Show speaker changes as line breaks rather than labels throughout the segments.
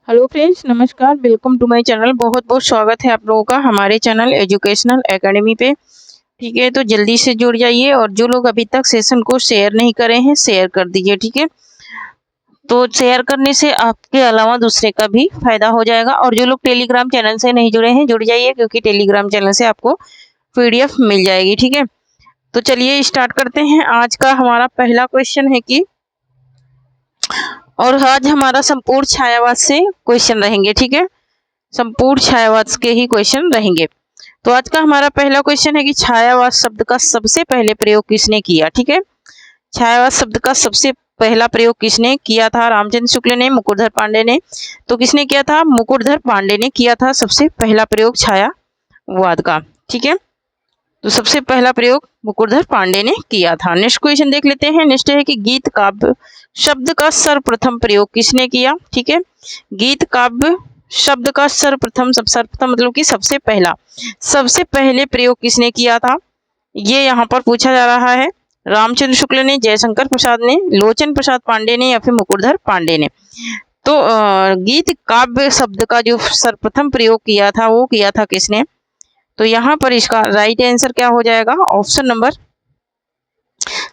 Hello friends, नमस्कार। Welcome to my channel. बहुत बहुत स्वागत है आप लोगों का हमारे चैनल एजुकेशनल एकेडमी पे। ठीक है, तो जल्दी से जुड़ जाइए और जो लोग अभी तक सेशन को शेयर नहीं करे हैं शेयर कर दीजिए। ठीक है, तो शेयर करने से आपके अलावा दूसरे का भी फायदा हो जाएगा। और जो लोग टेलीग्राम चैनल से नहीं जुड़े हैं जुड़ जाइए, क्योंकि टेलीग्राम चैनल से आपको PDF मिल जाएगी। ठीक है, तो चलिए स्टार्ट करते हैं। आज का हमारा पहला क्वेश्चन है कि और आज हमारा संपूर्ण छायावाद से क्वेश्चन रहेंगे। ठीक है, संपूर्ण छायावाद के ही क्वेश्चन रहेंगे। तो आज का हमारा पहला क्वेश्चन है कि छायावाद शब्द का सबसे पहले प्रयोग किसने किया। ठीक है, छायावाद शब्द का सबसे पहला प्रयोग किसने किया था? रामचंद्र शुक्ल ने, मुकुटधर पांडे ने। तो किसने किया था? मुकुटधर पांडे ने किया था सबसे पहला प्रयोग छायावाद का। ठीक है, तो सबसे पहला प्रयोग मुकुटधर पांडे ने किया था। नेक्स्ट क्वेश्चन देख लेते हैं। नेक्स्ट है कि गीत काव्य शब्द का सर्वप्रथम प्रयोग किसने किया। ठीक है, गीत काव्य शब्द का सर्वप्रथम मतलब कि सबसे पहले प्रयोग किसने किया था, ये यहाँ पर पूछा जा रहा है। रामचंद्र शुक्ल ने, जयशंकर प्रसाद ने, लोचन प्रसाद पांडे ने या फिर मुकुटधर पांडे ने। तो गीत काव्य शब्द का जो सर्वप्रथम प्रयोग किया था वो किया था किसने? तो यहाँ पर इसका राइट आंसर क्या हो जाएगा? ऑप्शन नंबर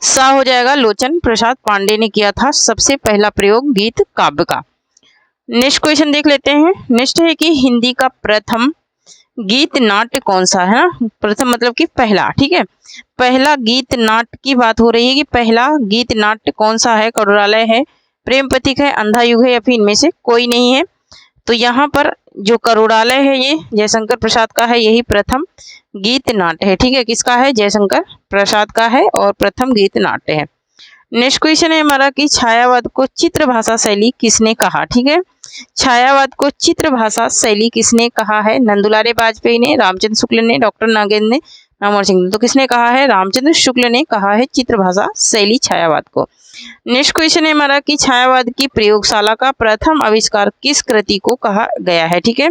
सा हो जाएगा। लोचन प्रसाद पांडे ने किया था सबसे पहला प्रयोग गीत काव्य का। नेक्स्ट क्वेश्चन देख लेते हैं। नेक्स्ट है कि हिंदी का प्रथम गीत नाट्य कौन सा है ना? प्रथम मतलब कि पहला। ठीक है, पहला गीत नाट्य की बात हो रही है कि पहला गीत नाट्य कौन सा है? करुणालय है, प्रेम प्रतीक है, अंधा युग है या फिर इनमें से कोई नहीं है। तो यहाँ पर जो करुणालय है ये जयशंकर प्रसाद का है, यही प्रथम गीत नाट्य है। ठीक है, किसका है? जयशंकर प्रसाद का है और प्रथम गीत नाट्य है। नेक्स्ट क्वेश्चन है हमारा कि छायावाद को चित्र भाषा शैली किसने कहा। ठीक है, छायावाद को चित्र भाषा शैली किसने कहा है? नंदुलारे वाजपेयी ने, रामचंद्र शुक्ल ने, डॉक्टर नागेंद्र ने, नामवर सिंह ने। तो किसने कहा है? रामचंद्र शुक्ल ने कहा है चित्र भाषा शैली छायावाद को। नेक्स्ट क्वेश्चन है हमारा कि छायावाद की प्रयोगशाला का प्रथम आविष्कार किस कृति को कहा गया है। ठीक है,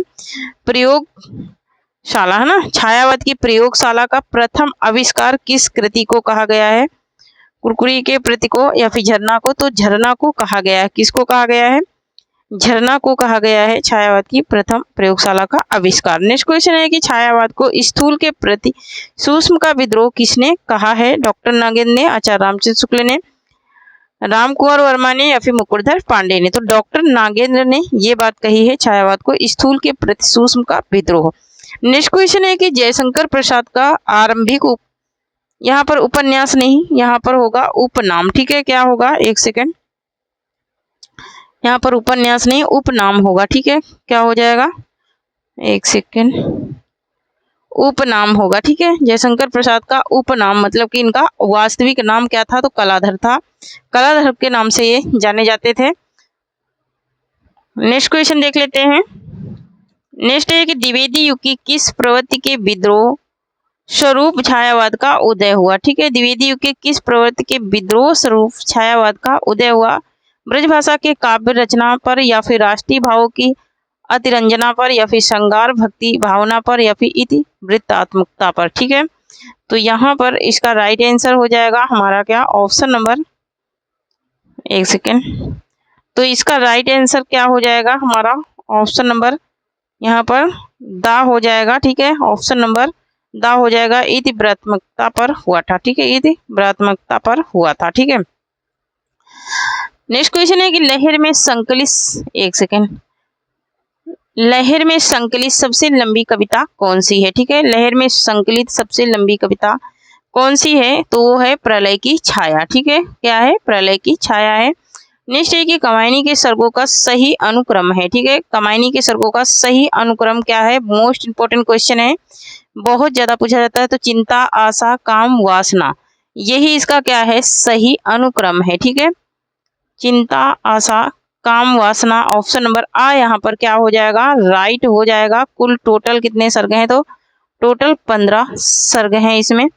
प्रयोगशाला है ना, छायावाद की प्रयोगशाला का प्रथम आविष्कार किस कृति को कहा गया है? कुरकुरी के प्रति को या फिर झरना को? तो झरना को कहा गया है। किसको कहा गया है? झरना को कहा गया है छायावाद की प्रथम प्रयोगशाला का आविष्कार। नेक्स्ट क्वेश्चन है कि छायावाद को स्थूल के प्रति सूक्ष्म का विद्रोह किसने कहा है? डॉक्टर नागेंद्र ने, आचार्य रामचंद्र शुक्ल ने, राम कुंवर वर्मा ने या फिर मुकुटधर पांडे ने। तो डॉक्टर नागेंद्र ने ये बात कही है छायावाद को स्थूल के प्रति सूक्ष्म का विद्रोह। नेक्स्ट क्वेश्चन है कि जयशंकर प्रसाद का आरंभिक यहाँ पर उपन्यास नहीं, यहाँ पर होगा उपनाम। ठीक है, क्या होगा? एक सेकेंड, यहाँ पर उपन्यास नहीं उपनाम होगा। ठीक है, क्या हो जाएगा? एक सेकेंड, उपनाम होगा। ठीक है, जयशंकर प्रसाद का उपनाम मतलब कि इनका वास्तविक नाम क्या था? तो कलाधर था। कलाधर के नाम से ये जाने जाते थे। नेक्स्ट क्वेश्चन देख लेते हैं। नेक्स्ट है कि द्विवेदी युग की किस प्रवृत्ति के विद्रोह स्वरूप छायावाद का उदय हुआ। ठीक है, द्विवेदी युग के किस प्रवृत्ति के विद्रोह स्वरूप छायावाद का उदय हुआ? ब्रजभाषा के काव्य रचना पर या फिर राष्ट्रीय भावों की अतिरंजना पर या फिर श्रृंगार भक्ति भावना पर या फिर इति वृत्तात्मकता पर। ठीक है, तो यहाँ पर इसका राइट आंसर हो जाएगा हमारा क्या? ऑप्शन नंबर, एक सेकेंड, तो इसका राइट आंसर क्या हो जाएगा हमारा? ऑप्शन नंबर यहाँ पर दा हो जाएगा। ठीक है, ऑप्शन नंबर दा हो जाएगा। इति व्रतात्मकता पर हुआ था। ठीक है, इति व्रतात्मकता पर हुआ था। ठीक है, नेक्स्ट क्वेश्चन है कि लहर में संकलित, एक सेकेंड, लहर में संकलित सबसे लंबी कविता कौन सी है? ठीक है, लहर में संकलित सबसे लंबी कविता कौन सी है? तो वो है प्रलय की छाया। ठीक है, क्या है? प्रलय की छाया है। नेक्स्ट है कि कमायनी के सर्गों का सही अनुक्रम है। ठीक है, कमायनी के सर्गों का सही अनुक्रम क्या है? मोस्ट इंपोर्टेंट क्वेश्चन है, बहुत ज्यादा पूछा जाता है। तो चिंता, आशा, काम, वासना, यही इसका क्या है? सही अनुक्रम है। ठीक है, चिंता, आशा, काम, वासना। ऑप्शन नंबर आ यहाँ पर क्या हो जाएगा? राइट हो जाएगा। कुल टोटल कितने सर्ग हैं? तो टोटल 15 सर्ग हैं इसमें।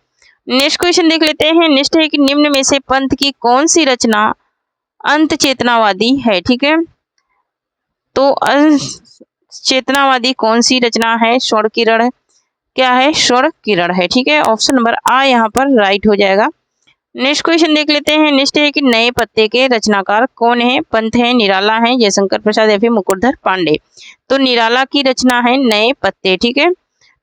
नेक्स्ट क्वेश्चन देख लेते हैं। नेक्स्ट है कि निम्न में से पंत की कौन सी रचना अंत चेतनावादी है? ठीक है, तो चेतनावादी कौन सी रचना है? स्वर्ण किरण, क्या है? स्वर्ण किरण है। ठीक है, ऑप्शन नंबर आ यहाँ पर राइट हो जाएगा। नेक्स्ट क्वेश्चन देख लेते हैं। नेक्स्ट है कि नए पत्ते के रचनाकार कौन है? पंत है, निराला है, जयशंकर प्रसाद या फिर मुकुटधर पांडे। तो निराला की रचना है नए पत्ते, ठीक है।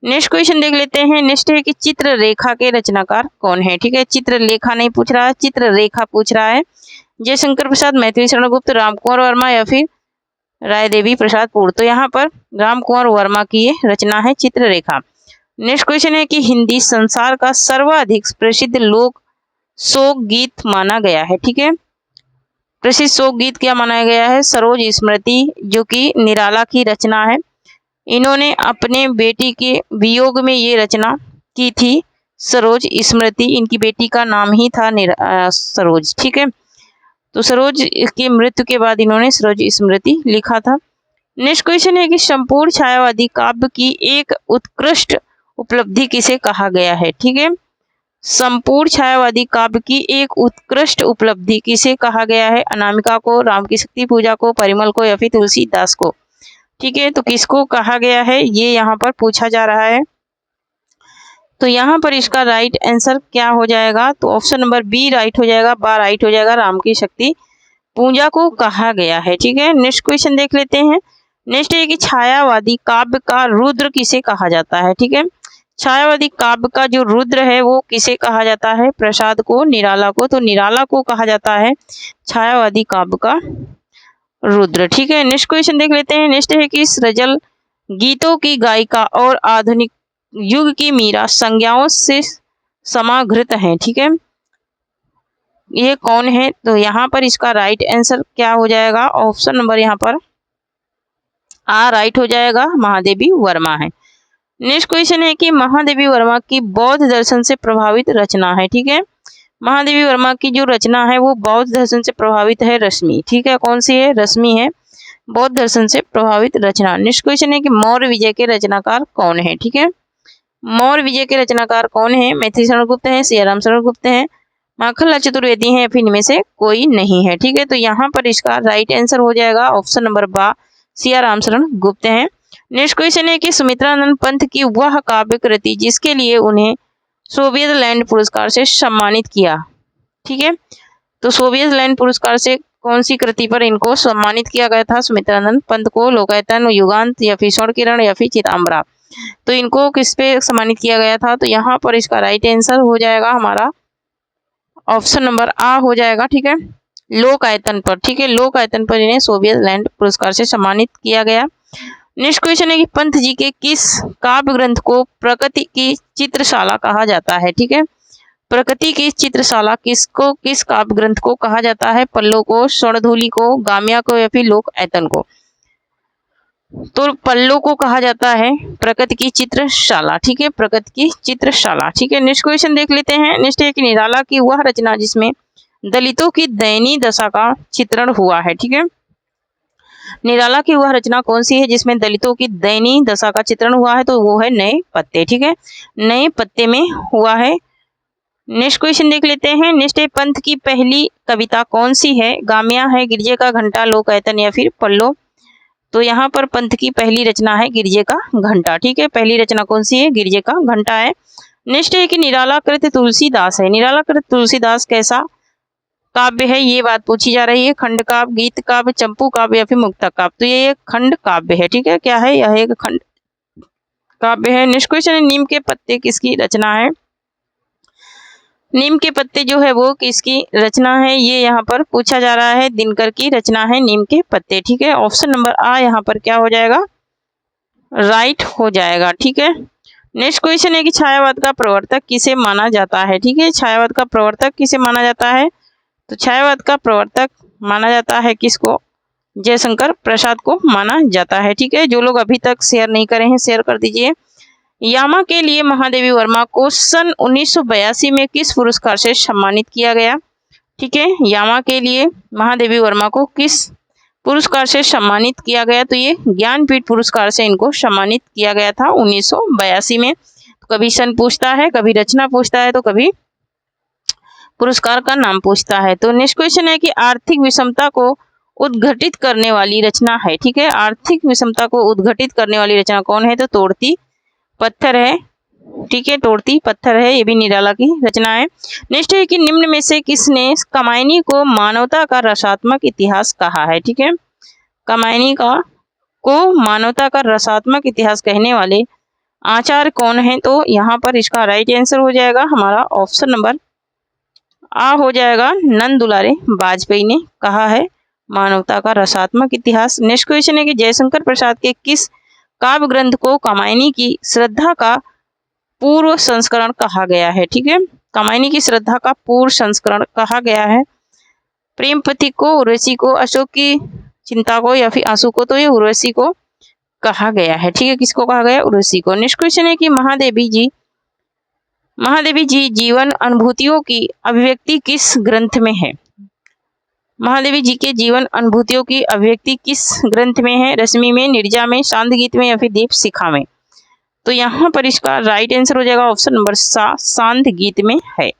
नेक्स्ट क्वेश्चन देख लेते हैं। नेक्स्ट है कि चित्ररेखा के रचनाकार कौन है? ठीक है, चित्रलेखा नहीं पूछ रहा है, चित्ररेखा पूछ रहा है। जयशंकर प्रसाद, मैथिली शरण गुप्त, रामकुंवर वर्मा या फिर राय देवी प्रसाद पुर। तो यहाँ पर रामकुंवर वर्मा की ये रचना है चित्ररेखा। नेक्स्ट क्वेश्चन है कि हिंदी संसार का सर्वाधिक प्रसिद्ध लोक शोक गीत माना गया है, ठीक है। प्रसिद्ध शोक गीत क्या माना गया है? सरोज स्मृति, जो कि निराला की रचना है। इन्होंने अपने बेटी के वियोग में ये रचना की थी, सरोज स्मृति। इनकी बेटी का नाम ही था सरोज, ठीक है। तो सरोज की मृत्यु के बाद इन्होंने सरोज स्मृति लिखा था। नेक्स्ट क्वेश्चन है कि संपूर्ण छायावादी काव्य की एक उत्कृष्ट उपलब्धि किसे कहा गया है? ठीक है, संपूर्ण छायावादी काव्य की एक उत्कृष्ट उपलब्धि किसे कहा गया है? अनामिका को, राम की शक्ति पूजा को, परिमल को या फिर तुलसीदास को। ठीक है, तो किसको कहा गया है ये यहाँ पर पूछा जा रहा है। तो यहाँ पर इसका राइट आंसर क्या हो जाएगा? तो ऑप्शन नंबर बी राइट हो जाएगा, बा राइट हो जाएगा। राम की शक्ति पूजा को कहा गया है, ठीक है। नेक्स्ट क्वेश्चन देख लेते हैं। नेक्स्ट है कि छायावादी काव्य का रुद्र किसे कहा जाता है? ठीक है, छायावादी काव्य का जो रुद्र है वो किसे कहा जाता है? प्रसाद को, निराला को। तो निराला को कहा जाता है छायावादी काव्य का रुद्र, ठीक है। नेक्स्ट क्वेश्चन देख लेते हैं। नेक्स्ट है कि सृजल गीतों की गायिका और आधुनिक युग की मीरा संज्ञाओं से समाहृत हैं, ठीक है। ये कौन है? तो यहाँ पर इसका राइट आंसर क्या हो जाएगा? ऑप्शन नंबर यहाँ पर आ राइट हो जाएगा, महादेवी वर्मा है। नेक्स्ट क्वेश्चन है कि महादेवी वर्मा की बौद्ध दर्शन से प्रभावित रचना है, ठीक है। महादेवी वर्मा की जो रचना है वो बौद्ध दर्शन से प्रभावित है, रश्मि, ठीक है। कौन सी है? रश्मि है, बौद्ध दर्शन से प्रभावित रचना। नेक्स्ट क्वेश्चन है कि मौर्य विजय के रचनाकार कौन है? ठीक है, मौर्य विजय के रचनाकार कौन है? मैथिली शरण गुप्त है, सियाराम शरण गुप्त है, माखनलाल चतुर्वेदी है, फिर इनमें से कोई नहीं है, ठीक है। तो यहाँ पर इसका राइट आंसर हो जाएगा ऑप्शन नंबर बा, सियाराम शरण गुप्त है। नेक्स्ट क्वेश्चन है कि सुमित्रानंद पंत की वह काव्य कृति जिसके लिए उन्हें सोवियत लैंड पुरस्कार से सम्मानित किया, ठीक है। तो सोवियत लैंड पुरस्कार से कौन सी कृति पर इनको सम्मानित किया गया था सुमित्रानंद पंत को? लोकायतन, युगांत या फिर स्वर्ण किरण या फिर चिताम्बरा। तो इनको किस पे सम्मानित किया गया था? तो यहाँ पर इसका राइट आंसर हो जाएगा हमारा ऑप्शन नंबर आ हो जाएगा, ठीक है, लोकायतन पर, ठीक है। लोकायतन पर इन्हें सोवियत लैंड पुरस्कार से सम्मानित किया गया। नेक्स्ट क्वेश्चन है कि पंत जी के किस काव्य ग्रंथ को प्रकृति की चित्रशाला कहा जाता है? ठीक है, प्रकृति की चित्रशाला किसको, किस काव्य ग्रंथ को कहा जाता है? पल्लो को, स्वर्णधूलि को, गाम्या को या फिर लोकायतन को। तो पल्लो को कहा जाता है प्रकृति की चित्रशाला, ठीक है, प्रकृति की चित्रशाला, ठीक है। नेक्स्ट क्वेश्चन देख लेते हैं। नेक्स्ट है कि निराला की वह रचना जिसमें दलितों की दयनीय दशा का चित्रण हुआ है, ठीक है। निराला की वह रचना कौन सी है जिसमें दलितों की दयनीय दशा का चित्रण हुआ है? तो वो है नए पत्ते, ठीक है, नए पत्ते में हुआ है। नेक्स्ट क्वेश्चन देख लेते हैं। नेक्स्ट है पंत की पहली कविता कौन सी है? गाम्या है, गिरजे का घंटा, लोकायतन या फिर पल्लो। तो यहाँ पर पंत की पहली रचना है गिरजे का घंटा, ठीक है, पहली रचना कौन सी है? गिरजे का घंटा है। नेक्स्ट है कि निराला कृत तुलसीदास है। निराला कृत तुलसीदास कैसा काव्य है ये बात पूछी जा रही है। खंड काव्य, गीत काव्य, चंपू काव्य या फिर मुक्तक काव्य। तो ये खंड काव्य है, ठीक है, क्या है? यह एक खंड काव्य है। नेक्स्ट क्वेश्चन है नीम के पत्ते किसकी रचना है? नीम के पत्ते जो है वो किसकी रचना है ये यहाँ पर पूछा जा रहा है। दिनकर की रचना है नीम के पत्ते, ठीक है। ऑप्शन नंबर आ यहाँ पर क्या हो जाएगा? राइट हो जाएगा, ठीक है। नेक्स्ट क्वेश्चन है कि छायावाद का प्रवर्तक किसे माना जाता है? ठीक है, छायावाद का प्रवर्तक किसे माना जाता है? तो छायावाद का प्रवर्तक माना जाता है किसको? जयशंकर प्रसाद को माना जाता है, ठीक है। जो लोग अभी तक शेयर नहीं करे हैं शेयर कर दीजिए। यामा के लिए महादेवी वर्मा को सन 1982 में किस पुरस्कार से सम्मानित किया गया? ठीक है, यामा के लिए महादेवी वर्मा को किस पुरस्कार से सम्मानित किया गया? तो ये ज्ञानपीठ पुरस्कार से इनको सम्मानित किया गया था 1982 में। तो कभी सन पूछता है, कभी रचना पूछता है, तो कभी पुरस्कार का नाम पूछता है। तो नेक्स्ट क्वेश्चन है कि आर्थिक विषमता को उद्घटित करने वाली रचना है, ठीक है, आर्थिक विषमता को उद्घटित करने वाली रचना कौन है? तो तोड़ती पत्थर है, ठीक है, तोड़ती पत्थर है, ये भी निराला की रचना है। नेक्स्ट है कि निम्न में से किसने कामायनी को मानवता का रसात्मक इतिहास कहा है। ठीक है, कामायनी को मानवता का रसात्मक इतिहास कहने वाले आचार्य कौन है? तो यहाँ पर इसका राइट आंसर हो जाएगा हमारा ऑप्शन नंबर आ हो जाएगा, नंद दुलारे वाजपेयी ने कहा है मानवता का रसात्मक इतिहास। नेक्स्ट क्वेश्चन है कि जयशंकर प्रसाद के किस काव्य ग्रंथ को कामायनी की श्रद्धा का पूर्व संस्करण कहा गया है? ठीक है, कामायनी की श्रद्धा का पूर्व संस्करण कहा गया है। प्रेम पथिक को, उर्वशी को, अशोक की चिंता को या फिर आंसू को? तो ये उर्वशी को कहा गया है। ठीक है, किसको कहा गया? उर्वशी को। नेक्स्ट क्वेश्चन है कि महादेवी जी जीवन अनुभूतियों की अभिव्यक्ति किस ग्रंथ में है? महादेवी जी के जीवन अनुभूतियों की अभिव्यक्ति किस ग्रंथ में है? रश्मि में, नीरजा में, शांत गीत में या फिर दीप शिखा में? तो यहाँ पर इसका राइट आंसर हो जाएगा ऑप्शन नंबर शांत गीत में है।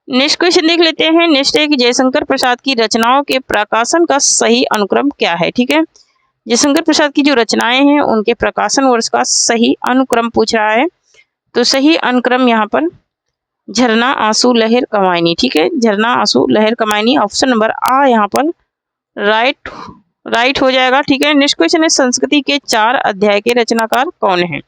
नेक्स्ट क्वेश्चन देख लेते हैं। नेक्स्ट है कि जयशंकर प्रसाद की रचनाओं के प्रकाशन का सही अनुक्रम क्या है? ठीक है, जयशंकर प्रसाद की जो रचनाएं हैं उनके प्रकाशन वर्ष का सही अनुक्रम पूछ रहा है। तो सही अनुक्रम यहाँ पर झरना, आंसू, लहर, कामायनी। ठीक है, झरना, आंसू, लहर, कामायनी, ऑप्शन नंबर आ यहाँ पर राइट हो जाएगा। ठीक है, नेक्स्ट क्वेश्चन है संस्कृति के 4 अध्याय के रचनाकार कौन है?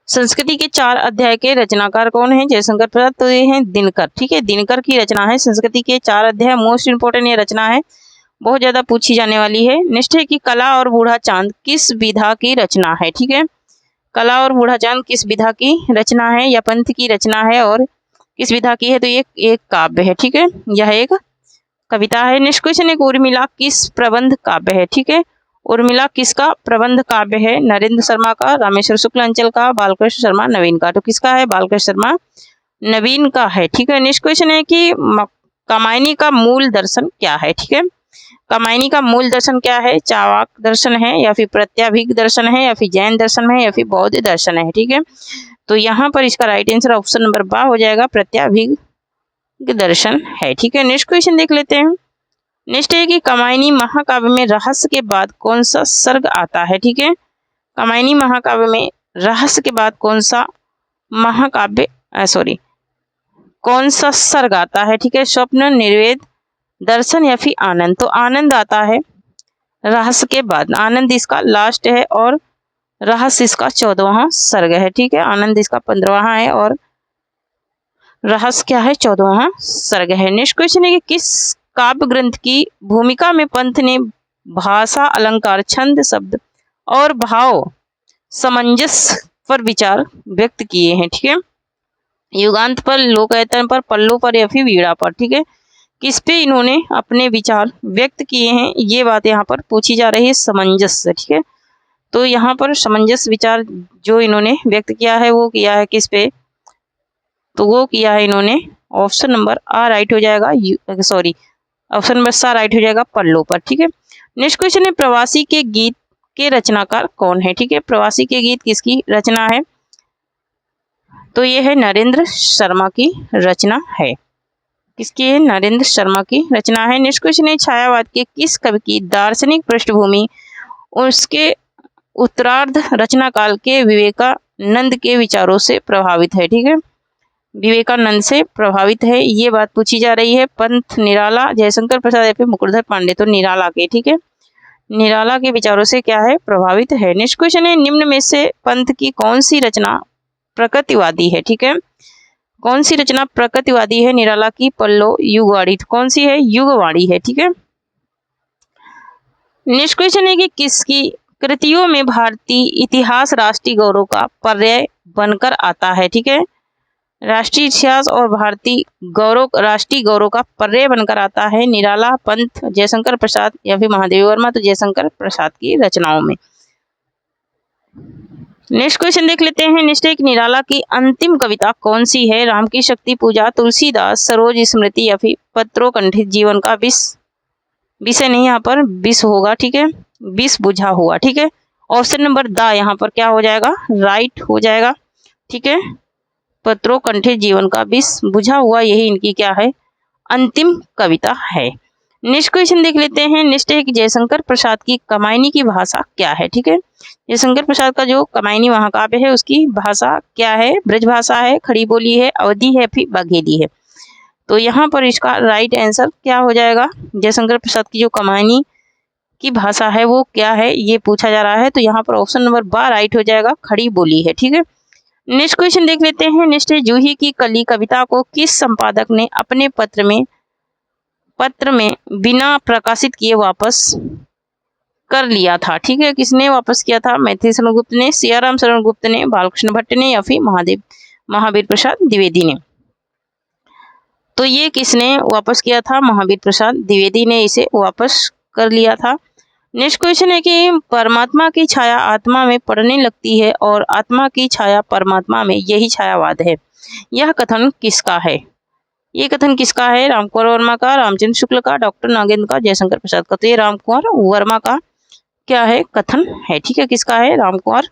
संस्कृति के 4 अध्याय के रचनाकार कौन है? जयशंकर प्रसाद। तो ये है दिनकर। ठीक है, दिनकर की रचना है संस्कृति के 4 अध्याय। मोस्ट इंपोर्टेंट ये रचना है, बहुत ज्यादा पूछी जाने वाली है। नेक्स्ट है कि कला और बूढ़ा चांद किस विधा की रचना है? ठीक है, कला और बूढ़ा चांद किस विधा की रचना है या पंथ की रचना है और किस विधा की है? तो ये एक काव्य है। ठीक है, यह एक कविता है। नेक्स्ट क्वेश्चन है उर्मिला किस प्रबंध काव्य है? ठीक है, उर्मिला किसका प्रबंध काव्य है? नरेंद्र शर्मा का, रामेश्वर शुक्ल अंचल का, बालकृष्ण शर्मा नवीन का? तो किसका है? बालकृष्ण शर्मा नवीन का है। ठीक है, नेक्स्ट क्वेश्चन है कि कामायनी का मूल दर्शन क्या है? ठीक है, कामायनी का मूल दर्शन क्या है? चावाक दर्शन है या फिर प्रत्याभिज्ञ दर्शन है या फिर जैन दर्शन है या फिर बौद्ध दर्शन है? ठीक है, तो यहाँ पर इसका राइट आंसर ऑप्शन नंबर बा हो जाएगा, प्रत्याभिज्ञ दर्शन है। ठीक है, नेक्स्ट क्वेश्चन देख लेते हैं। नेक्स्ट है कि कामायनी महाकाव्य में रहस्य के बाद कौन सा सर्ग आता है? ठीक है, कामायनी महाकाव्य में रहस्य के बाद कौन सा कौन सा सर्ग आता है? ठीक है, स्वप्न, निर्वेद, दर्शन या फिर आनंद? तो आनंद आता है रहस्य के बाद। आनंद इसका लास्ट है और रहस्य इसका 14वां सर्ग है। ठीक है, आनंद इसका 15वां है और रहस्य क्या है? 14वां सर्ग है। नेक्स्ट क्वेश्चन है कि किस काव्य ग्रंथ की भूमिका में पंत ने भाषा, अलंकार, छंद, शब्द और भाव सामंजस्य पर विचार व्यक्त किए हैं? ठीक है, युगांत पर, लोकायतन पर, पल्लव पर या फिर वीणा पर? ठीक है, किस पे इन्होंने अपने विचार व्यक्त किए हैं? ये बात यहाँ पर पूछी जा रही है, सामंजस्य। ठीक है, तो यहाँ पर सामंजस्य विचार जो इन्होंने व्यक्त किया है वो किया है किस पे? तो वो किया है इन्होंने ऑप्शन नंबर आ राइट हो जाएगा, ऑप्शन नंबर सा राइट हो जाएगा, पल्लव पर। ठीक है, नेक्स्ट क्वेश्चन है प्रवासी के गीत के रचनाकार कौन है? ठीक है, प्रवासी के गीत किसकी रचना है? तो ये है नरेंद्र शर्मा की रचना है। किसकी है? नरेंद्र शर्मा की रचना है। नेक्स्ट क्वेश्चन है छायावाद के किस कवि की दार्शनिक पृष्ठभूमि उसके उत्तरार्ध रचना काल के विवेकानंद के विचारों से प्रभावित है? ठीक है, विवेकानंद से प्रभावित है, ये बात पूछी जा रही है। पंत, निराला, जयशंकर प्रसाद या फिर मुकुटधर पांडे? तो निराला के। ठीक है, निराला के विचारों से क्या है? प्रभावित है। नेक्स्ट क्वेश्चन है निम्न में से पंत की कौन सी रचना प्रकृतिवादी है? ठीक है, कौन सी रचना प्रकृतिवादी है? निराला की, पल्लव, युगवाणी? कौन सी है? युगवाणी है। ठीक है, नेक्स्ट क्वेश्चन है कि किसकी कृतियों में भारतीय इतिहास राष्ट्रीय गौरव का पर्याय बनकर आता है? ठीक है, राष्ट्रीय इतिहास और भारतीय गौरव राष्ट्रीय गौरव का पर्याय बनकर आता है। निराला, पंत, जयशंकर प्रसाद या फिर महादेवी वर्मा? तो जयशंकर प्रसाद की रचनाओं में। नेक्स्ट क्वेश्चन देख लेते हैं। नेक्स्ट एक निराला की अंतिम कविता कौन सी है? राम की शक्ति पूजा, तुलसीदास, सरोज स्मृति या फिर पत्रों कंठित जीवन का विषय नहीं, यहाँ पर विष होगा। ठीक है, विष बुझा हुआ। ठीक है, ऑप्शन नंबर द यहाँ पर क्या हो जाएगा? राइट हो जाएगा। ठीक है, पत्रों कंठित जीवन का विष बुझा हुआ, यही इनकी क्या है? अंतिम कविता है। नेक्स्ट क्वेश्चन देख लेते हैं। नेक्स्ट है कि जयशंकर प्रसाद की कमायनी की भाषा क्या है, ठीक है। जयशंकर प्रसाद का जो कमायनी महाकाव्य है उसकी भाषा क्या है, ब्रज भाषा है, खड़ी बोली है, अवधी है, फिर बघेली है। तो यहाँ पर इसका राइट आंसर क्या हो जाएगा, जयशंकर प्रसाद की जो कमायनी की भाषा है वो क्या है, ये पूछा जा रहा है। तो यहाँ पर ऑप्शन नंबर 12 राइट हो जाएगा, खड़ी बोली है, ठीक है। नेक्स्ट क्वेश्चन देख लेते हैं। नेक्स्ट है जूही की कली कविता को किस संपादक ने अपने पत्र में बिना प्रकाशित किए वापस कर लिया था, ठीक है। किसने वापस किया था, मैथिली शरण गुप्त ने, सियाराम शरण गुप्त ने, बालकृष्ण भट्ट ने, या फिर महावीर प्रसाद द्विवेदी ने। तो ये किसने वापस किया था, महावीर प्रसाद द्विवेदी ने इसे वापस कर लिया था। नेक्स्ट क्वेश्चन है कि परमात्मा की छाया आत्मा में पड़ने लगती है और आत्मा की छाया परमात्मा में, यही छायावाद है। यह कथन किसका है, ये कथन किसका है, रामकुमार वर्मा का, रामचंद्र शुक्ल का, डॉक्टर नागेंद्र का, जयशंकर प्रसाद का। तो ये रामकुमार वर्मा का क्या है, कथन है, ठीक है। किसका है, रामकुमार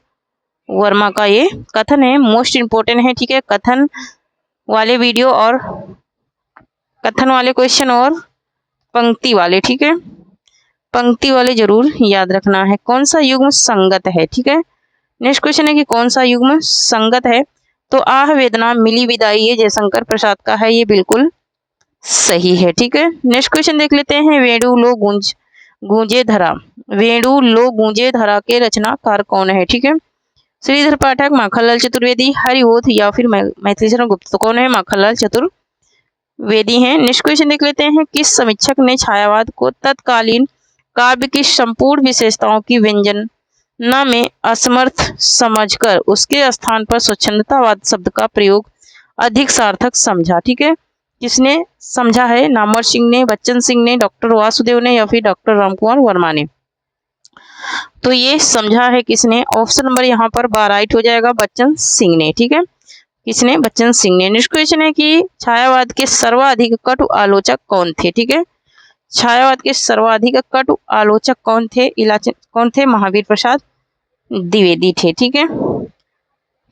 वर्मा का ये कथन है, मोस्ट इंपोर्टेंट है, ठीक है। कथन वाले वीडियो और कथन वाले क्वेश्चन और पंक्ति वाले, ठीक है, पंक्ति वाले जरूर याद रखना है। कौन सा युग्म संगत है, ठीक है। नेक्स्ट क्वेश्चन है कि कौन सा युग्म संगत है, तो आह वेदना मिली विदाई ये जयशंकर प्रसाद का है, ये बिल्कुल सही है, ठीक है। नेक्स्ट क्वेश्चन देख लेते हैं। वेणु लो गूंजे धरा, वेणु लो गूंजे धरा के रचनाकार कौन है, ठीक है। श्रीधर पाठक, माखनलाल चतुर्वेदी, हरिओध या फिर मैथिली शरण गुप्त। तो कौन है, माखनलाल चतुर्वेदी हैं। नेक्स्ट क्वेश्चन देख लेते हैं। किस समीक्षक ने छायावाद को तत्कालीन काव्य की संपूर्ण विशेषताओं की व्यंजना में असमर्थ समझकर उसके स्थान पर स्वच्छंदतावाद शब्द का प्रयोग अधिक सार्थक समझा, ठीक है। किसने समझा है, नामवर सिंह ने, बच्चन सिंह ने, डॉक्टर वासुदेव ने, या फिर डॉक्टर रामकुमार वर्मा ने। तो ये समझा है किसने, ऑप्शन नंबर यहाँ पर 12 राइट हो जाएगा, बच्चन सिंह ने, ठीक है। किसने, बच्चन सिंह ने। नेक्स्ट क्वेश्चन है कि छायावाद के सर्वाधिक कटु आलोचक कौन थे, ठीक है। छायावाद के सर्वाधिक कटु आलोचक कौन थे, महावीर प्रसाद द्विवेदी थे, ठीक है।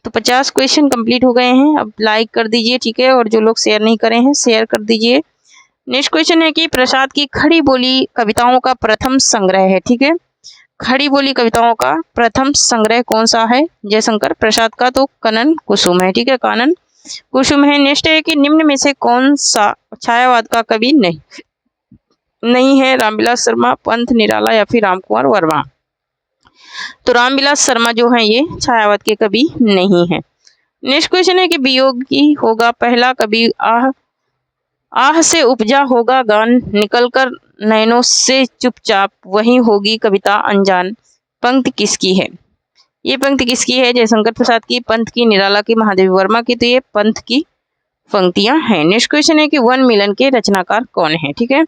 तो 50 क्वेश्चन कंप्लीट हो गए हैं। अब लाइक कर दीजिए, ठीक है, और जो लोग शेयर नहीं करे हैं शेयर कर दीजिए। नेक्स्ट क्वेश्चन है कि प्रसाद की खड़ी बोली कविताओं का प्रथम संग्रह है, ठीक है। खड़ी बोली कविताओं का प्रथम संग्रह कौन सा है, जयशंकर प्रसाद का, तो कानन कुसुम है, ठीक है, कानन कुसुम है। नेक्स्ट है कि निम्न में से कौन सा छायावाद का कवि नहीं है, रामविलास शर्मा, पंत निराला, या फिर रामकुमार वर्मा। तो रामविलास शर्मा जो है ये छायावाद के कवि नहीं है। नेक्स्ट क्वेश्चन है कि वियोगी होगा पहला कवि, आह से उपजा होगा गान, निकलकर नैनों से चुपचाप, वही होगी कविता अनजान। पंक्ति किसकी है, ये पंक्ति किसकी है, जयशंकर प्रसाद की, पंत की, निराला की, महादेवी वर्मा की। तो ये पंत की पंक्तियां हैं। नेक्स्ट क्वेश्चन है कि वन मिलन के रचनाकार कौन है, ठीक है।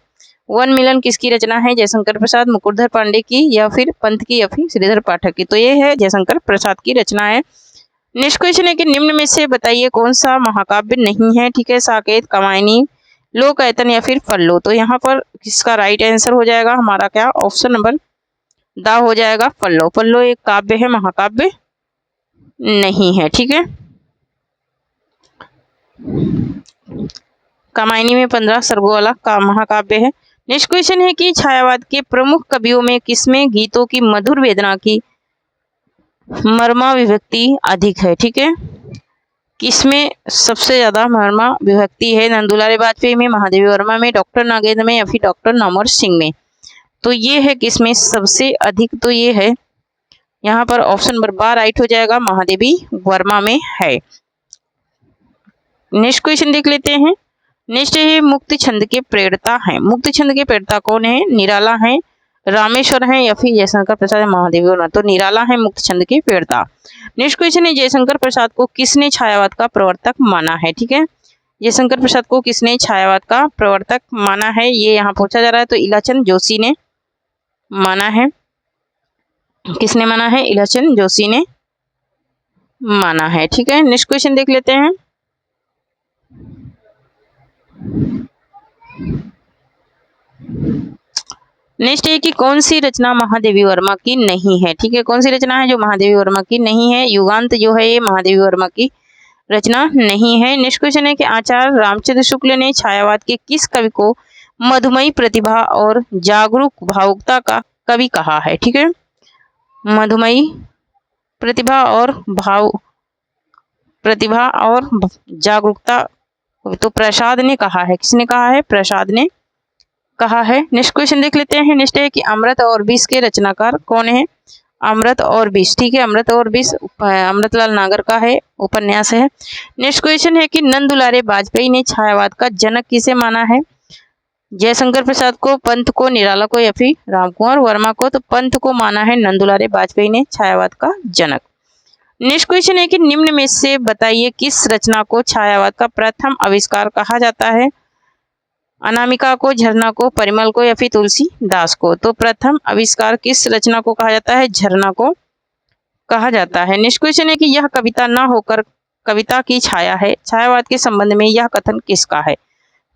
वन मिलन किसकी रचना है, जयशंकर प्रसाद, मुकुटधर पांडे की, या फिर पंत की, या फिर श्रीधर पाठक की। तो ये है जयशंकर प्रसाद की रचना है। नेक्स्ट क्वेश्चन है कि निम्न में से बताइए कौन सा महाकाव्य नहीं है, ठीक है। साकेत, कमायनी, लोकैतन, या फिर पल्लो। तो यहाँ पर किसका राइट आंसर हो जाएगा हमारा, क्या, ऑप्शन नंबर दा हो जाएगा, पल्लो। पल्लो एक काव्य है, महाकाव्य नहीं है, ठीक है। कमायनी में 15 सर्गों वाला का महाकाव्य है। नेक्स्ट क्वेश्चन है कि छायावाद के प्रमुख कवियों में किसमें गीतों की मधुर वेदना की मर्मा विभक्ति अधिक है, ठीक है। किसमें सबसे ज्यादा मर्मा विभक्ति है, नंदुलारे वाजपेयी में, महादेवी वर्मा में, डॉक्टर नागेंद्र में, या फिर डॉक्टर नामवर सिंह में। तो ये है किसमें सबसे अधिक, तो ये है यहाँ पर ऑप्शन नंबर 12 राइट हो जाएगा, महादेवी वर्मा में है। नेक्स्ट क्वेश्चन देख लेते हैं। नेक्स्ट है मुक्ति छंद के प्रेरणा है, मुक्ति छंद के प्रेरणा कौन है, निराला है, रामेश्वर है, या फिर जयशंकर प्रसाद, महादेवी वर्मा। तो निराला है मुक्ति छंद के प्रेरणा। नेक्स्ट क्वेश्चन है जयशंकर प्रसाद को किसने छायावाद का प्रवर्तक माना है, ठीक है। जयशंकर प्रसाद को किसने छायावाद का प्रवर्तक माना है, ये यहाँ पूछा जा रहा है। तो इलाचंद जोशी ने माना है, किसने माना है, इलाचंद जोशी ने माना है, ठीक है। नेक्स्ट क्वेश्चन देख लेते हैं। नेक्स्ट है कि कौन सी रचना महादेवी वर्मा की नहीं है, ठीक है। कौन सी रचना है जो महादेवी वर्मा की नहीं है, युगांत जो है ये महादेवी वर्मा की रचना नहीं है। नेक्स्ट क्वेश्चन है कि आचार्य रामचंद्र शुक्ल ने छायावाद के किस कवि को मधुमयी प्रतिभा और जागरूक भावुकता का कवि कहा है? ठीक है, मधुमयी प्रतिभा और जागरूकता तो प्रसाद ने कहा है। किसने कहा है? प्रसाद ने कहा है। नेक्स्ट क्वेश्चन देख लेते हैं। नेक्स्ट है कि अमृत और विष के रचनाकार कौन है? अमृत और विष, ठीक है, अमृत और विष अमृतलाल नागर का है उपन्यास है। नेक्स्ट क्वेश्चन है कि नंद दुलारे वाजपेयी ने छायावाद का जनक किसे माना है? जयशंकर प्रसाद को, पंत को, निराला को या फिर रामकुमार वर्मा को? तो पंत को माना है नंद दुलारे वाजपेयी ने छायावाद का जनक। नेक्स्ट क्वेश्चन है कि निम्न में से बताइए किस रचना को छायावाद का प्रथम आविष्कार कहा जाता है? अनामिका को, झरना को, परिमल को या फिर तुलसीदास को? तो प्रथम आविष्कार किस रचना को कहा जाता है? झरना को कहा जाता है। नेक्स्ट क्वेश्चन है कि यह कविता न होकर कविता की छाया है। छायावाद के संबंध में यह कथन किसका है?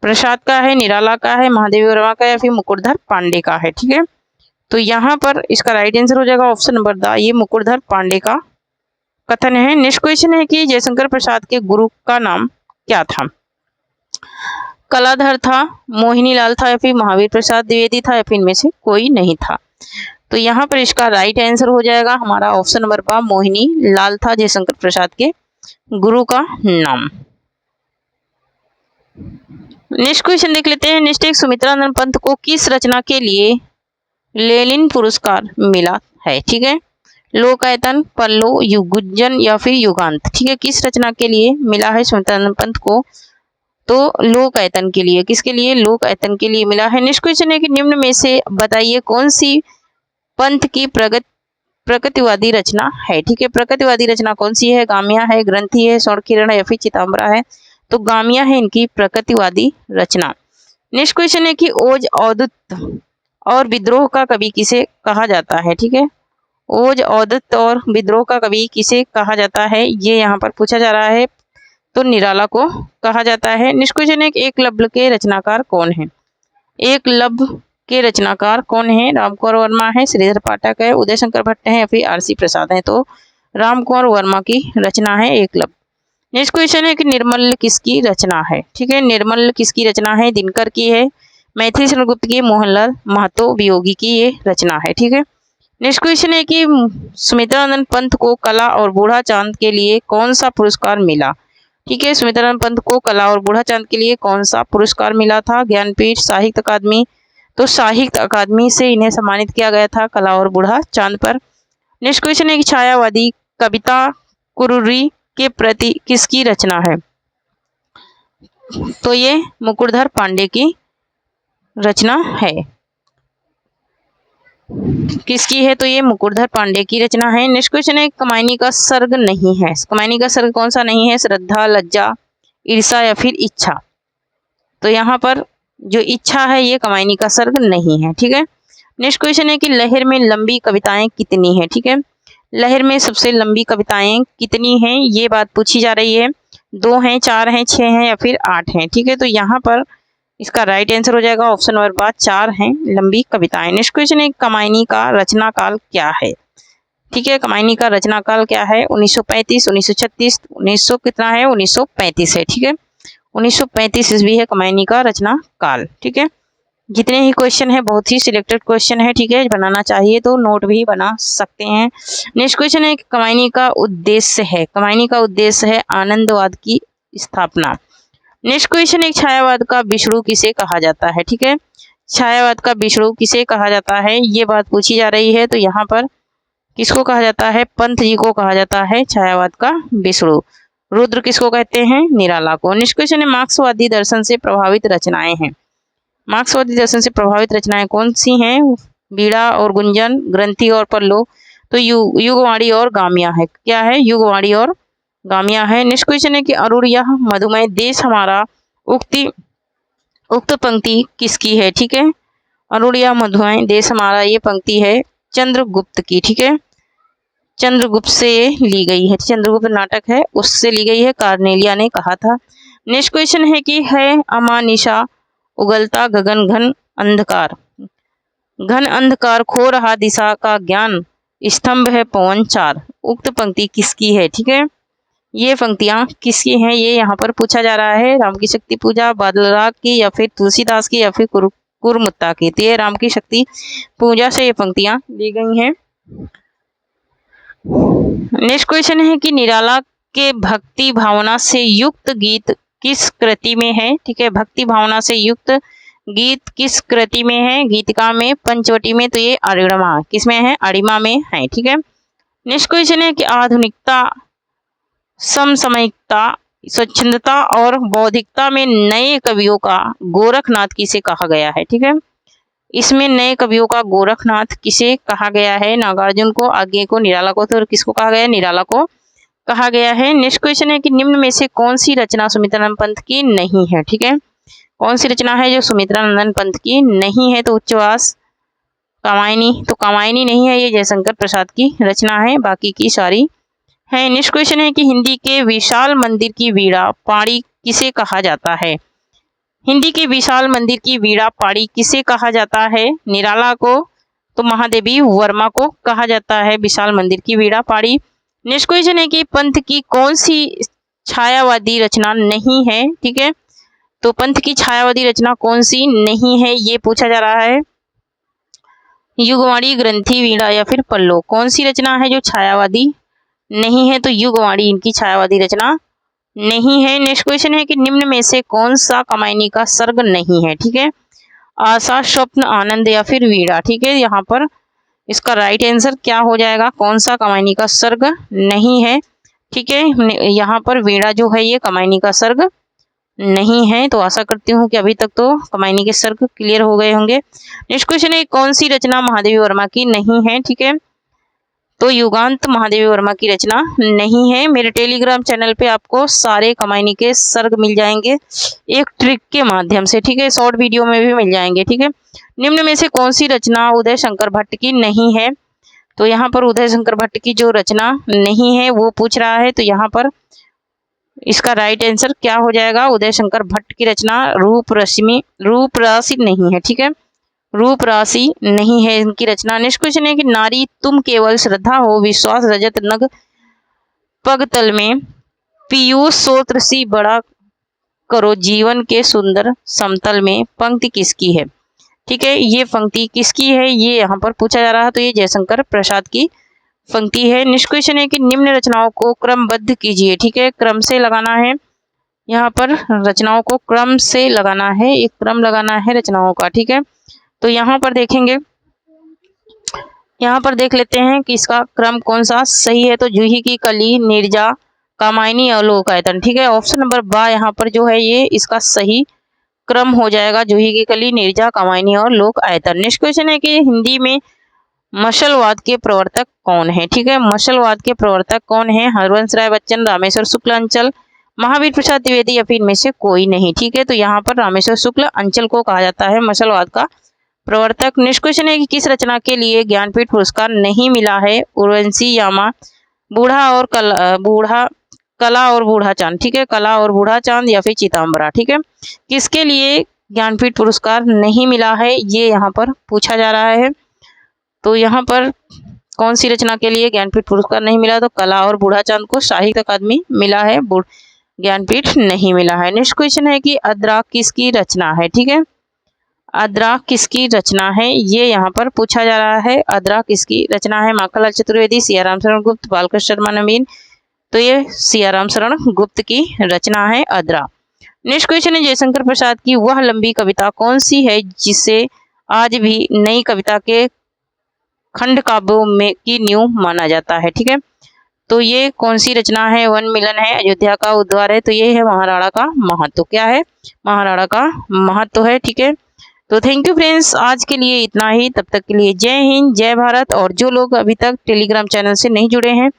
प्रसाद का है, निराला का है, महादेवी वर्मा का या फिर मुकुटधर पांडे का है? ठीक है, तो यहाँ पर इसका राइट आंसर हो जाएगा ऑप्शन नंबर द, ये मुकुटधर पांडे का कथन है। नेक्स्ट क्वेश्चन है कि जयशंकर प्रसाद के गुरु का नाम क्या था? कलाधर था, मोहिनी लाल था या फिर महावीर प्रसाद द्विवेदी था या फिर इनमें से कोई नहीं था? तो यहाँ पर इसका राइट आंसर हो जाएगा हमारा ऑप्शन नंबर बा, मोहिनी लाल था जयशंकर प्रसाद के गुरु का नाम। नेक्स्ट क्वेश्चन देख लेते हैं। नेक्स्ट एक सुमित्रानंद पंत को किस रचना के लिए लेनिन पुरस्कार मिला है? ठीक है, लोकायतन, पल्लो, युगुज्जन या फिर युगांत? ठीक है, किस रचना के लिए मिला है सुमित्रानंद पंत को? तो लोकायतन के लिए। किसके लिए? लोकायतन के लिए मिला है। नेक्स्ट क्वेश्चन है कि निम्न में से बताइए कौन सी पंत की प्रगतिवादी रचना है? ठीक है, प्रगतिवादी रचना कौन सी है? गामिया है, ग्रंथि है, स्वर्ण या फिर चिताम्बरा है? तो गामिया है इनकी प्रगतिवादी रचना। नेक्स्ट क्वेश्चन है कि ओज, औदुत और विद्रोह का कवि किसे कहा जाता है? ठीक है, ओज, औदुत और विद्रोह का कवि किसे कहा जाता है? ये यहाँ पर पूछा जा रहा है, तो निराला को कहा जाता है। नेक्स्ट क्वेश्चन है कि एकलव्य के रचनाकार कौन है? एकलव्य के रचनाकार कौन है? रामकुमार वर्मा है, श्रीधर पाठक है, उदय शंकर भट्ट है या फिर आरसी प्रसाद है? तो रामकुमार वर्मा की रचना है एकलव्य। नेक्स्ट क्वेश्चन है कि निर्मल किसकी रचना है? ठीक है, निर्मल किसकी रचना है? दिनकर की है, मैथिली चंद्रगुप्त की, मोहनलाल महतो वियोगी की ये रचना है। ठीक है, नेक्स्ट क्वेश्चन है कि सुमित्रानंद पंत को कला और बूढ़ा चांद के लिए कौन सा पुरस्कार मिला? ठीक है, सुमित्रानंद पंत को कला और बूढ़ा चांद के लिए कौन सा पुरस्कार मिला था? ज्ञानपीठ, साहित्य अकादमी? तो साहित्य अकादमी से इन्हें सम्मानित किया गया था कला और बूढ़ा चांद पर। नेक्स्ट क्वेश्चन है कि छायावादी कविता कुरूरी के प्रति किसकी रचना है? तो ये मुकुटधर पांडे की रचना है। किसकी है? तो ये मुकुटधर पांडे की रचना है। नेक्स्ट क्वेश्चन है कमायनी का सर्ग नहीं है। कमायनी का सर्ग कौन सा नहीं है? श्रद्धा, लज्जा, ईर्षा या फिर इच्छा? तो यहाँ पर जो इच्छा है ये कमायनी का सर्ग नहीं है। ठीक है, नेक्स्ट क्वेश्चन है कि लहर में लंबी कविताएं कितनी है? ठीक है, लहर में सबसे लंबी कविताएं कितनी हैं? ये बात पूछी जा रही है। 2 हैं, 4 हैं, 6 हैं या फिर 8 हैं? ठीक है, तो यहाँ पर इसका राइट आंसर हो जाएगा ऑप्शन नंबर बा, 4 हैं लंबी कविताएं। नेक्स्ट क्वेश्चन है कमायनी का रचना काल क्या है? ठीक है, कमायनी का रचना काल क्या है? 1935, 1936, 1900 कितना है? 1935 है। ठीक है, 1935 ईस्वी है कमायनी का रचना काल। ठीक है, जितने ही क्वेश्चन है बहुत ही सिलेक्टेड क्वेश्चन है। ठीक है, बनाना चाहिए तो नोट भी बना सकते हैं। नेक्स्ट क्वेश्चन है कमायनी का उद्देश्य है। कमायनी का उद्देश्य है आनंदवाद की स्थापना। नेक्स्ट क्वेश्चन है छायावाद का विष्णु किसे कहा जाता है? ठीक है, छायावाद का विष्णु किसे कहा जाता है? ये बात पूछी जा रही है। तो यहाँ पर किसको कहा जाता है? पंत जी को कहा जाता है छायावाद का विष्णु। रुद्र किसको कहते हैं? निराला को। नेक्स्ट क्वेश्चन है मार्क्सवादी दर्शन से प्रभावित रचनाएं हैं। मार्क्सवादी दर्शन से प्रभावित रचनाएं कौन सी हैं? बीड़ा और गुंजन, ग्रंथि और पल्लो? तो युगवाणी और गामिया है। क्या है? युगवाणी और गामिया है। नेक्स्ट क्वेश्चन है कि अरुण यह मधुमेह देश हमारा उक्त पंक्ति किसकी है? ठीक है, अरुण यह मधुमेह देश हमारा ये पंक्ति है चंद्रगुप्त की। ठीक है, चंद्रगुप्त से ये ली गई है। चंद्रगुप्त नाटक है उससे ली गई है, कार्नेलिया ने कहा था। नेक्स्ट क्वेश्चन है कि है अमानिशा उगलता गगन घन अंधकार, घन अंधकार खो रहा दिशा का ज्ञान, स्तंभ है पवन चार। उक्त पंक्ति किसकी है? ठीक है, ये पंक्तियां किसकी हैं, ये यहाँ पर पूछा जा रहा है। राम की शक्ति पूजा बादल राग की या फिर तुलसीदास की या फिर कुरमुत्ता की। तो ये राम की शक्ति पूजा से ये पंक्तियां ली गई हैं। नेक्स्ट क्वेश्चन है कि निराला के भक्ति भावना से युक्त गीत किस कृति में है। ठीक है, भक्ति भावना से युक्त गीत किस कृति में है। गीतिका में, पंचवटी में। तो ये अरिमा किसमें है, अरिमा में है। ठीक है। नेक्स्ट क्वेश्चन है कि आधुनिकता, समसामयिकता, स्वच्छंदता और बौद्धिकता में नए कवियों का गोरखनाथ किसे कहा गया है। ठीक है, इसमें नए कवियों का गोरखनाथ किसे कहा गया है। नागार्जुन को, आगे को, निराला को। तो किसको कहा गया है, निराला को कहा गया है। नेक्स्ट क्वेश्चन है कि निम्न में से कौन सी रचना सुमित्रानंद पंत की नहीं है। ठीक है, कौन सी रचना है जो सुमित्रानंद पंत की नहीं है। तो उच्चवास, कामायनी। तो कामायनी नहीं है, ये जयशंकर प्रसाद की रचना है, बाकी की सारी है। नेक्स्ट क्वेश्चन है कि हिंदी के विशाल मंदिर की वीणा पाणी किसे कहा जाता है। हिंदी के विशाल मंदिर की वीणा पाणी किसे कहा जाता है। निराला को, तो महादेवी वर्मा को कहा जाता है विशाल मंदिर की वीणा पाणी। नेक्स्ट क्वेश्चन है कि पंथ की कौन सी छायावादी रचना नहीं है। ठीक है, तो पंथ की छायावादी रचना कौन सी नहीं है, ये पूछा जा रहा है। युगवाणी, ग्रंथि, वीणा या फिर पल्लो, कौन सी रचना है जो छायावादी नहीं है। तो युगवाणी इनकी छायावादी रचना नहीं है। नेक्स्ट क्वेश्चन है कि निम्न में से कौन सा कामायनी का सर्ग नहीं है। ठीक है, आशा, स्वप्न, आनंद या फिर वीणा। ठीक है, यहाँ पर इसका राइट आंसर क्या हो जाएगा, कौन सा कामायनी का सर्ग नहीं है। ठीक है, यहाँ पर वीणा जो है ये कामायनी का सर्ग नहीं है। तो आशा करती हूँ कि अभी तक तो कामायनी के सर्ग क्लियर हो गए होंगे। नेक्स्ट क्वेश्चन है कौन सी रचना महादेवी वर्मा की नहीं है। ठीक है, तो युगांत महादेवी वर्मा की रचना नहीं है। मेरे टेलीग्राम चैनल पे आपको सारे कामायनी के सर्ग मिल जाएंगे एक ट्रिक के माध्यम से। ठीक है, शॉर्ट वीडियो में भी मिल जाएंगे। ठीक है, निम्न में से कौन सी रचना उदय शंकर भट्ट की नहीं है। तो यहाँ पर उदय शंकर भट्ट की जो रचना नहीं है वो पूछ रहा है। तो यहाँ पर इसका राइट आंसर क्या हो जाएगा, उदय शंकर भट्ट की रचना रूप राशि नहीं है। ठीक है, रूप राशि नहीं है इनकी रचना। नेक्स्ट क्वेश्चन है कि नारी तुम केवल श्रद्धा हो, विश्वास रजत नग पगतल में, पीयूष सोत्र सी बड़ा करो जीवन के सुंदर समतल में, पंक्ति किसकी है। ठीक है, ये पंक्ति किसकी है, ये यहाँ पर पूछा जा रहा है। तो ये जयशंकर प्रसाद की पंक्ति है। नेक्स्ट क्वेश्चन है कि निम्न रचनाओं को क्रमबद्ध कीजिए। ठीक है, क्रम से लगाना है, यहाँ पर रचनाओं को क्रम से लगाना है, एक क्रम लगाना है रचनाओं का। ठीक है, तो यहाँ पर देखेंगे, यहाँ पर देख लेते हैं कि इसका क्रम कौन सा सही है। तो जूही की कली, नीरजा, कामायनी और लोक आयतन। ठीक है, ऑप्शन नंबर बा यहाँ पर जो है ये इसका सही क्रम हो जाएगा, जूही की कली, नीरजा, कामायनी और लोक आयतन। नेक्स्ट क्वेश्चन है कि हिंदी में मशलवाद के प्रवर्तक कौन है। ठीक है, मशलवाद के प्रवर्तक कौन है। हरवंश राय बच्चन, रामेश्वर शुक्ल अंचल, महावीर प्रसाद द्विवेदी या फिर इनमें से कोई नहीं। ठीक है, तो यहाँ पर रामेश्वर शुक्ल अंचल को कहा जाता है मशलवाद का प्रवर्तक। नेक्स्ट क्वेश्चन है कि किस रचना के लिए ज्ञानपीठ पुरस्कार नहीं मिला है। उर्वशी यामा, बूढ़ा और कला और बूढ़ा चांद। ठीक है, कला और बूढ़ा चांद या फिर चिताम्बरा। ठीक है, किसके लिए ज्ञानपीठ पुरस्कार नहीं मिला है, ये यहाँ पर पूछा जा रहा है। तो यहाँ पर कौन सी रचना के लिए ज्ञानपीठ पुरस्कार नहीं मिला। तो कला और बूढ़ा चांद को साहित्य अकादमी मिला है, ज्ञानपीठ नहीं मिला है। नेक्स्ट क्वेश्चन है कि अद्रा किसकी रचना है। ठीक है, अद्रा किसकी रचना है, ये यहाँ पर पूछा जा रहा है। अद्रा किसकी रचना है। माखनलाल चतुर्वेदी, सियाराम शरण गुप्त, बालकृष्ण शर्मा नवीन। तो ये सियाराम शरण गुप्त की रचना है अद्रा। नेक्स्ट क्वेश्चन है जयशंकर प्रसाद की वह लंबी कविता कौन सी है जिसे आज भी नई कविता के खंड काव्यों में की नींव माना जाता है। ठीक है, तो ये कौन सी रचना है। वन मिलन है, अयोध्या का उद्वार है। तो ये है महाराणा का महत्व। क्या है, महाराणा का महत्व है। ठीक है, तो थैंक यू फ्रेंड्स, आज के लिए इतना ही। तब तक के लिए जय हिंद, जय भारत। और जो लोग अभी तक टेलीग्राम चैनल से नहीं जुड़े हैं,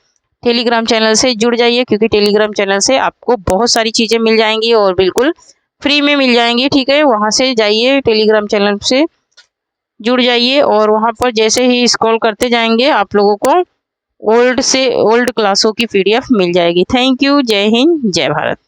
टेलीग्राम चैनल से जुड़ जाइए, क्योंकि टेलीग्राम चैनल से आपको बहुत सारी चीज़ें मिल जाएंगी और बिल्कुल फ्री में मिल जाएंगी। ठीक है, वहाँ से जाइए, टेलीग्राम चैनल से जुड़ जाइए और वहाँ पर जैसे ही स्क्रॉल करते जाएंगे आप लोगों को ओल्ड क्लासों की PDF मिल जाएगी। थैंक यू, जय हिंद, जय भारत।